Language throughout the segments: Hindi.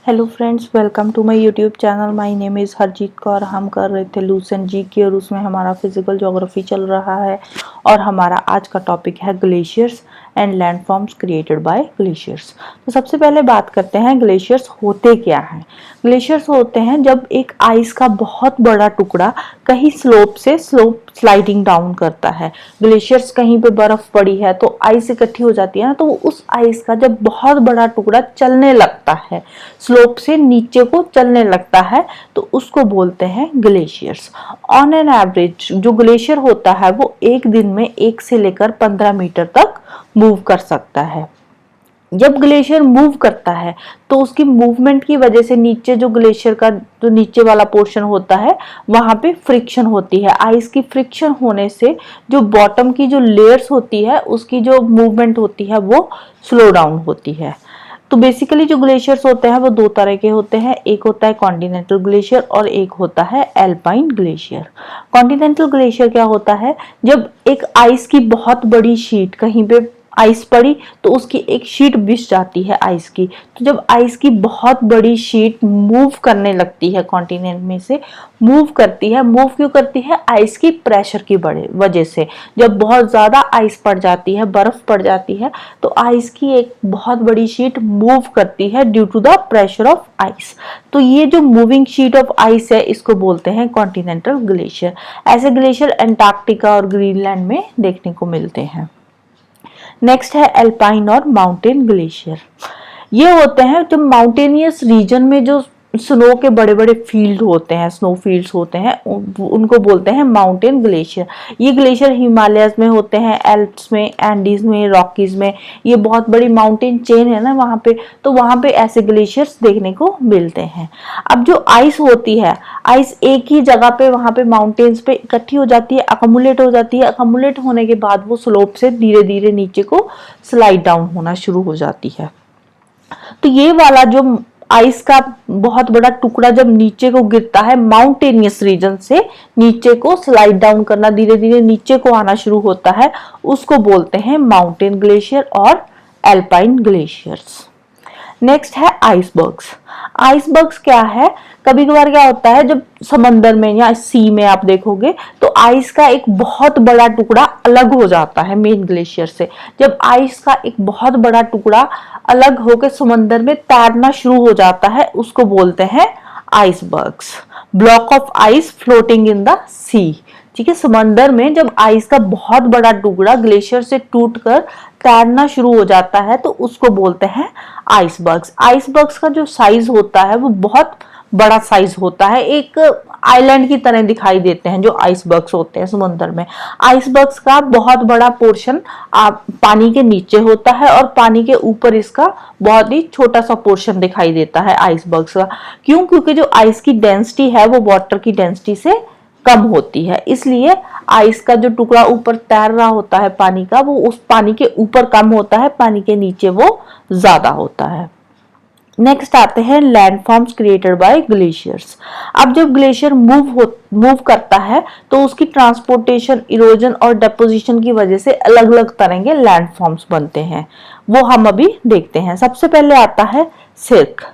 Hello friends, welcome to my YouTube channel. My name is Harjeet Kaur. हम कर रहे थे लूसेंट जी की और उसमें हमारा फिजिकल ज्योग्राफी चल रहा है और हमारा आज का टॉपिक है glaciers and landforms created by glaciers. तो सबसे पहले बात करते हैं ग्लेशियर्स होते क्या हैं। ग्लेशियर्स होते हैं जब एक आइस का बहुत बड़ा टुकड़ा कहीं स्लोप से स्लोप स्लाइडिंग डाउन करता है। ग्लेशियर्स कहीं पे बर्फ पड़ी है तो आइस इकट्ठी हो जाती है ना, तो उस आइस का जब बहुत बड़ा टुकड़ा चलने लगता है, स्लोप से नीचे को चलने लगता है, तो उसको बोलते हैं ग्लेशियर्स। ऑन एन एवरेज जो ग्लेशियर होता है वो एक दिन में 1 से लेकर 15 मीटर तक मूव कर सकता है। जब ग्लेशियर मूव करता है तो उसकी मूवमेंट की वजह से नीचे जो ग्लेशियर का जो नीचे वाला पोर्शन होता है वहां पे फ्रिक्शन होती है। आइस की फ्रिक्शन होने से जो बॉटम की जो लेयर्स होती है उसकी जो मूवमेंट होती है वो स्लो डाउन होती है। तो बेसिकली जो ग्लेशियर्स होते हैं वो दो तरह के होते हैं, एक होता है कॉन्टिनेंटल ग्लेशियर और एक होता है एल्पाइन ग्लेशियर। कॉन्टिनेंटल ग्लेशियर क्या होता है, जब एक आइस की बहुत बड़ी शीट कहीं पे आइस पड़ी तो उसकी एक शीट बिछ जाती है आइस की। तो जब आइस की बहुत बड़ी शीट मूव करने लगती है, कॉन्टिनेंट में से मूव करती है, मूव क्यों करती है, आइस की प्रेशर की बड़े वजह से। जब बहुत ज्यादा आइस पड़ जाती है, बर्फ पड़ जाती है, तो आइस की एक बहुत बड़ी शीट मूव करती है due to the pressure of ice. तो ये जो मूविंग शीट ऑफ आइस है इसको बोलते हैं कॉन्टिनेंटल ग्लेशियर। ऐसे ग्लेशियर अंटार्कटिका और ग्रीनलैंड में देखने को मिलते हैं। नेक्स्ट है एल्पाइन और माउंटेन ग्लेशियर। ये होते हैं जो माउंटेनियस रीजन में जो स्नो के बड़े बड़े फील्ड होते हैं, स्नो फील्ड्स होते हैं, उनको बोलते हैं माउंटेन ग्लेशियर। ये ग्लेशियर हिमालयस में होते हैं, एल्प्स में, एंडीज में, रॉकीज में। ये बहुत बड़ी माउंटेन चेन है ना वहां पे, तो वहां पे ऐसे ग्लेशियर्स देखने को मिलते हैं। अब जो आइस होती है, आइस एक ही जगह पे वहां पे माउंटेन्स पे इकट्ठी हो जाती है, अकमुलेट हो जाती है। अकमुलेट होने के बाद वो स्लोप से धीरे धीरे नीचे को स्लाइड डाउन होना शुरू हो जाती है। तो ये वाला जो आइस का बहुत बड़ा टुकड़ा जब नीचे को गिरता है, माउंटेनियस रीजन से नीचे को स्लाइड डाउन करना, धीरे धीरे नीचे को आना शुरू होता है, उसको बोलते हैं माउंटेन ग्लेशियर और एल्पाइन ग्लेशियर्स। नेक्स्ट है आइसबर्ग्स। आइसबर्ग्स क्या है, कभी कभार क्या होता है जब समंदर में या सी में आप देखोगे तो आइस का एक बहुत बड़ा टुकड़ा अलग हो जाता है मेन ग्लेशियर से। जब आइस का एक बहुत बड़ा टुकड़ा अलग होकर समंदर में तैरना शुरू हो जाता है उसको बोलते हैं icebergs. Block of ice floating in the sea. ठीक है, समंदर में जब आइस का बहुत बड़ा टुकड़ा ग्लेशियर से टूटकर तैरना शुरू हो जाता है तो उसको बोलते हैं आइसबर्ग्स। आइसबर्ग्स का जो साइज होता है वो बहुत बड़ा साइज होता है, एक आइलैंड की तरह दिखाई देते हैं जो आइसबर्ग्स होते हैं समुद्र में। आइसबर्ग्स का बहुत बड़ा पोर्शन पानी के नीचे होता है और पानी के ऊपर इसका बहुत ही छोटा सा पोर्शन दिखाई देता है आइसबर्ग्स का। क्यों? क्योंकि जो आइस की डेंसिटी है वो वाटर की डेंसिटी से कम होती है, इसलिए आइस का जो टुकड़ा ऊपर तैर रहा होता है पानी का, वो उस पानी के ऊपर कम होता है, पानी के नीचे वो ज्यादा होता है। नेक्स्ट आते हैं लैंडफॉर्म्स क्रिएटेड बाय ग्लेशियर्स। अब जब ग्लेशियर मूव करता है तो उसकी ट्रांसपोर्टेशन, इरोजन और डेपोजिशन की वजह से अलग अलग तरह के लैंडफॉर्म्स बनते हैं, वो हम अभी देखते हैं। सबसे पहले आता है सिल्क।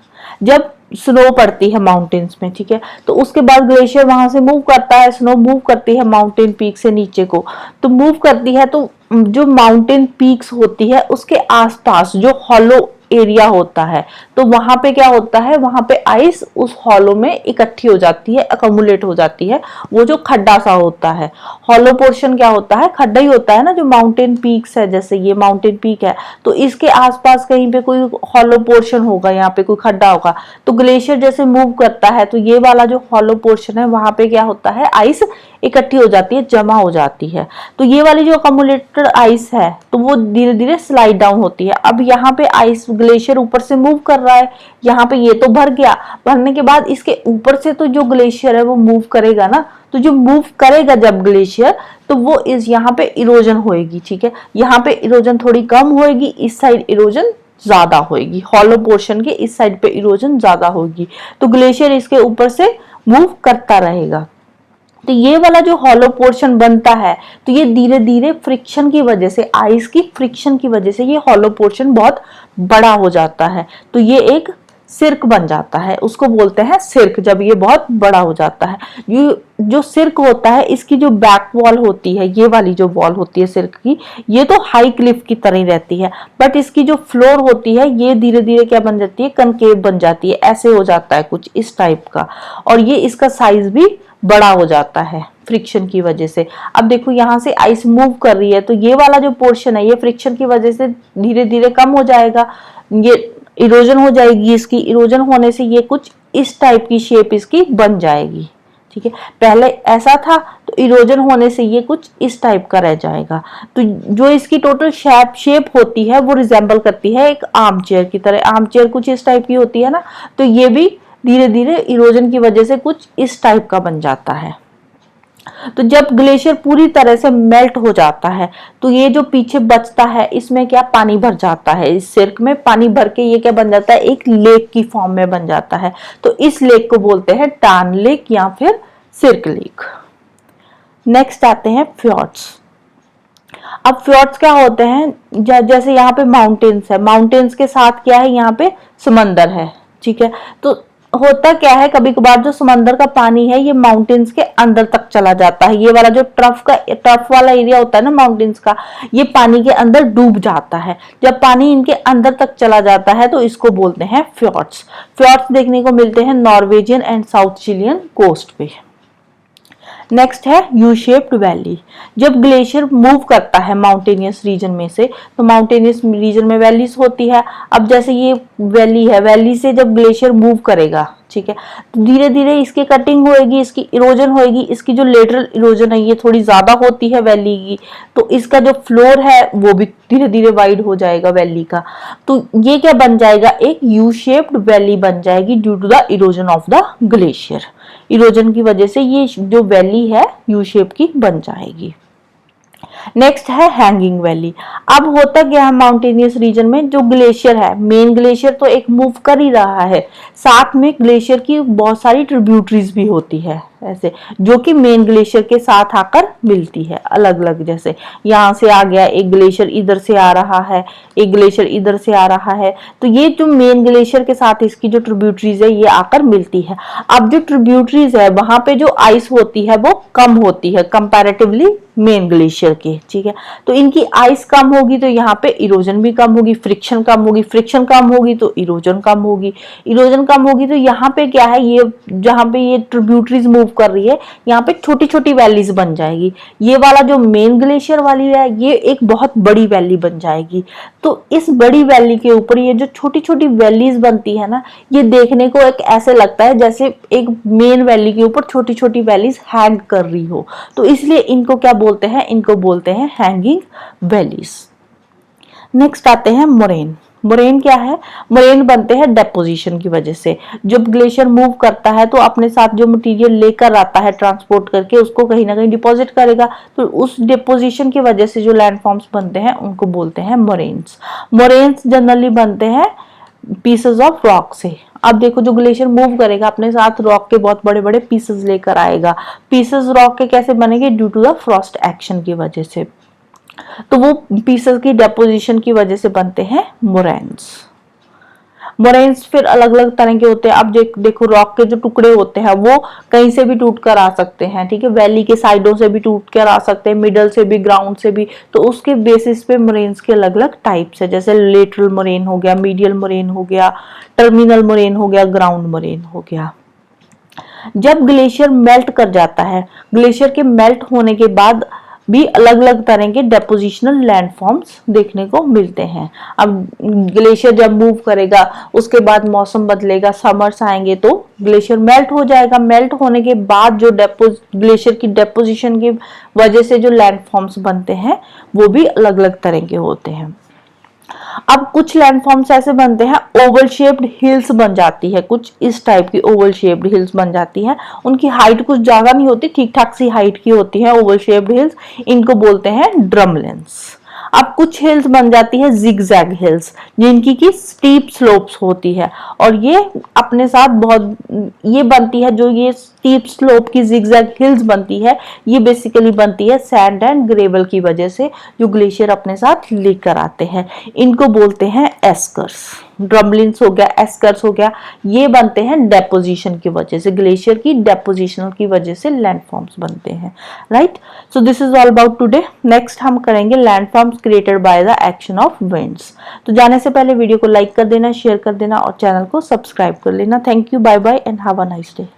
जब स्नो पड़ती है माउंटेन्स में, ठीक है, तो उसके बाद ग्लेशियर वहां से मूव करता है, स्नो मूव करती है माउंटेन पीक से नीचे को, तो मूव करती है तो जो माउंटेन पीक्स होती है उसके आसपास जो हॉलो एरिया होता है, तो वहां पे क्या होता है, वहां पे आइस उस हॉलो में इकट्ठी हो जाती है, अकोमुलेट हो जाती है। वो जो खड्डा सा होता है, हॉलो पोर्शन क्या होता है, खड्डा ही होता है ना। जो माउंटेन पीक्स है, जैसे ये माउंटेन पीक है, तो इसके आसपास कहीं पे कोई हॉलो पोर्शन होगा, यहाँ पे कोई खड्डा होगा, तो ग्लेशियर जैसे मूव करता है तो ये वाला जो हॉलो पोर्शन है वहां पे क्या होता है, आइस इकट्ठी हो जाती है, जमा हो जाती है। तो ये वाली जो अकोमुलेटेड आइस है तो वो धीरे धीरे स्लाइड डाउन होती है। अब यहाँ पे आइस ग्लेशियर ऊपर से मूव कर रहा है, यहाँ पे ये तो भर गया, भरने के बाद इसके ऊपर से तो जो ग्लेशियर है वो मूव करेगा ना, तो जो मूव करेगा जब ग्लेशियर, तो वो इस यहाँ पे इरोजन होएगी। ठीक है, यहाँ पे इरोजन थोड़ी कम होएगी, इस साइड इरोजन ज्यादा होएगी, हॉलो पोर्शन के इस साइड पे इरोजन ज्यादा होगी, तो ग्लेशियर इसके ऊपर से मूव करता रहेगा। तो ये वाला जो हॉलो पोर्शन बनता है, तो ये धीरे धीरे फ्रिक्शन की वजह से, आइस की फ्रिक्शन की वजह से ये हॉलो पोर्शन बहुत बड़ा हो जाता है, तो ये एक सिर्क बन जाता है, उसको बोलते हैं सिर्क। जब ये बहुत बड़ा हो जाता है, ये जो सिर्क होता है इसकी जो बैक वॉल होती है, ये वाली जो वॉल होती है सिर्क की, ये तो हाई क्लिफ की तरह रहती है, बट इसकी जो फ्लोर होती है ये धीरे धीरे क्या बन जाती है, कनकेव बन जाती है, ऐसे हो जाता है कुछ इस टाइप का। और ये इसका साइज भी बड़ा हो जाता है फ्रिक्शन की वजह से। अब देखो यहाँ से आइस मूव कर रही है, तो ये वाला जो पोर्शन है ये फ्रिक्शन की वजह से धीरे धीरे कम हो जाएगा, ये इरोजन हो जाएगी। इसकी इरोजन होने से ये कुछ इस टाइप की शेप इसकी बन जाएगी, ठीक है। पहले ऐसा था, तो इरोजन होने से ये कुछ इस टाइप का रह जाएगा। तो जो इसकी टोटल शेप होती है वो रिजेंबल करती है एक आर्म चेयर की तरह। आर्म चेयर कुछ इस टाइप की होती है ना, तो ये भी धीरे धीरे इरोजन की वजह से कुछ इस टाइप का बन जाता है। तो जब ग्लेशियर पूरी तरह से मेल्ट हो जाता है, तो ये जो पीछे बचता है इसमें क्या पानी भर जाता है, इस सिर्क में पानी भर के ये क्या बन जाता है, एक लेक की फॉर्म में बन जाता है। तो इस लेक को बोलते हैं टार्न लेक या फिर सिर्क लेक। नेक्स्ट आते हैं फ्योर्ड्स। अब फ्योर्ड्स क्या होते हैं, जैसे यहाँ पे माउंटेन्स है, माउंटेन्स के साथ क्या है, यहाँ पे समंदर है, ठीक है। तो होता क्या है, कभी कभार जो समंदर का पानी है ये माउंटेन्स के अंदर तक चला जाता है। ये वाला जो टर्फ वाला एरिया होता है ना माउंटेन्स का, ये पानी के अंदर डूब जाता है। जब पानी इनके अंदर तक चला जाता है तो इसको बोलते हैं फ्योर्ड्स। फ्योर्ड्स देखने को मिलते हैं Norwegian and south Chilean coast पे। नेक्स्ट है यू शेप्ड वैली। जब ग्लेशियर मूव करता है माउंटेनियस रीजन में से, तो माउंटेनियस रीजन में वैलीज होती है। अब जैसे ये वैली है, वैली से जब ग्लेशियर मूव करेगा, ठीक है, तो धीरे धीरे इसकी कटिंग होएगी, इसकी इरोजन होएगी। इसकी जो लेटरल इरोजन है ये थोड़ी ज्यादा होती है वैली की, तो इसका जो फ्लोर है वो भी धीरे धीरे वाइड हो जाएगा वैली का। तो ये क्या बन जाएगा, एक यू शेप्ड वैली बन जाएगी due to the erosion of the glacier. Erosion की वजह से ये जो वैली है यू शेप की बन जाएगी। नेक्स्ट है हैंगिंग वैली। अब होता क्या है माउंटेनियस रीजन में, जो ग्लेशियर है, मेन ग्लेशियर तो एक मूव कर ही रहा है, साथ में ग्लेशियर की बहुत सारी ट्रिब्यूटरीज भी होती है ऐसे, जो कि मेन ग्लेशियर के साथ आकर मिलती है अलग अलग। जैसे यहाँ से आ गया एक ग्लेशियर, इधर से आ रहा है एक ग्लेशियर, इधर से आ रहा है, तो ये जो मेन ग्लेशियर के साथ इसकी जो ट्रिब्यूटरीज है ये आकर मिलती है। अब जो ट्रिब्यूटरीज है वहां पे जो आइस होती है वो कम होती है कंपैरेटिवली मेन ग्लेशियर के, ठीक है। तो इनकी आइस कम होगी तो यहाँ पे इरोजन भी कम होगी, फ्रिक्शन कम होगी, फ्रिक्शन कम होगी तो इरोजन कम होगी, इरोजन कम होगी तो यहाँ पे क्या है, ये जहाँ पे ये ट्रिब्यूटरीज मूव कर रही है यहाँ पे छोटी छोटी वैलीज बन जाएगी। ये वाला जो मेन ग्लेशियर वाली है ये एक बहुत बड़ी वैली बन जाएगी। तो इस बड़ी वैली के ऊपर ये जो छोटी छोटी वैलीज बनती है ना, ये देखने को एक ऐसे लगता है जैसे एक मेन वैली के ऊपर छोटी छोटी वैलीज हैंग कर रही हो। तो इसलिए इनको क्या बोलते हैं, इनको बोलते हैं हैंगिंग वैलीज। नेक्स्ट आते हैं मोरेन। मोरेन क्या है, मोरेन बनते हैं डेपोजिशन की वजह से। जब ग्लेशियर मूव करता है तो अपने साथ जो मटेरियल लेकर आता है ट्रांसपोर्ट करके उसको कहीं ना कहीं डिपॉजिट करेगा, तो उस डिपोजिशन की वजह से जो लैंडफॉर्म्स बनते हैं उनको बोलते हैं मोरेन्स। मोरेन्स जनरली बनते हैं पीसेस ऑफ रॉक से। अब देखो जो ग्लेशियर मूव करेगा अपने साथ रॉक के बहुत बड़े बड़े पीसेस लेकर आएगा। पीसेस रॉक के कैसे बनेंगे, due to the frost action की वजह से। तो वो पीसेस की डेपोजिशन की वजह से बनते हैं मोरेन्स। मोरेन्स फिर अलग अलग तरह के होते हैं। अब देखो रॉक के जो टुकड़े होते हैं वो कहीं से भी टूट कर आ सकते हैं, ठीक है, वैली के साइडों से भी टूट कर आ सकते हैं, मिडल से भी, ग्राउंड से भी। तो उसके बेसिस पे मोरेन्स के अलग अलग टाइप्स है, जैसे लेटरल मोरेन हो गया, मीडियल मोरेन हो गया, टर्मिनल मोरेन हो गया, ग्राउंड मोरेन हो गया। जब ग्लेशियर मेल्ट कर जाता है, ग्लेशियर के मेल्ट होने के बाद भी अलग अलग तरह के डेपोजिशनल लैंडफॉर्म्स देखने को मिलते हैं। अब ग्लेशियर जब मूव करेगा उसके बाद मौसम बदलेगा, समर्स आएंगे तो ग्लेशियर मेल्ट हो जाएगा। मेल्ट होने के बाद जो ग्लेशियर की डेपोजिशन की वजह से जो लैंडफॉर्म्स बनते हैं वो भी अलग अलग तरह के होते हैं। अब कुछ लैंडफॉर्म्स ऐसे बनते हैं, ओवल शेप्ड हिल्स बन जाती है, कुछ इस टाइप की ओवल शेप्ड हिल्स बन जाती है। उनकी हाइट कुछ ज्यादा नहीं होती, ठीक ठाक सी हाइट की होती है ओवल शेप्ड हिल्स। इनको बोलते हैं ड्रमलिन्स। अब कुछ हिल्स बन जाती है जिगजैग हिल्स, जिनकी की स्टीप स्लोप्स होती है, और ये अपने साथ बहुत ये बनती है, जो ये स्टीप स्लोप की जिगजैग हिल्स बनती है ये बेसिकली बनती है सैंड एंड ग्रेवल की वजह से, जो ग्लेशियर अपने साथ लेकर आते हैं। इनको बोलते हैं एस्कर्स। ड्रमलिन्स हो गया, एस्कर्स हो गया, ये बनते हैं डेपोजिशन की वजह से, ग्लेशियर की डेपोजिशन की वजह से लैंडफॉर्म्स बनते हैं, right. So this is all about today. Next हम करेंगे landforms created by the action of winds. तो जाने से पहले वीडियो को लाइक कर देना, शेयर कर देना और चैनल को सब्सक्राइब कर लेना। Thank you, bye bye and have a nice day.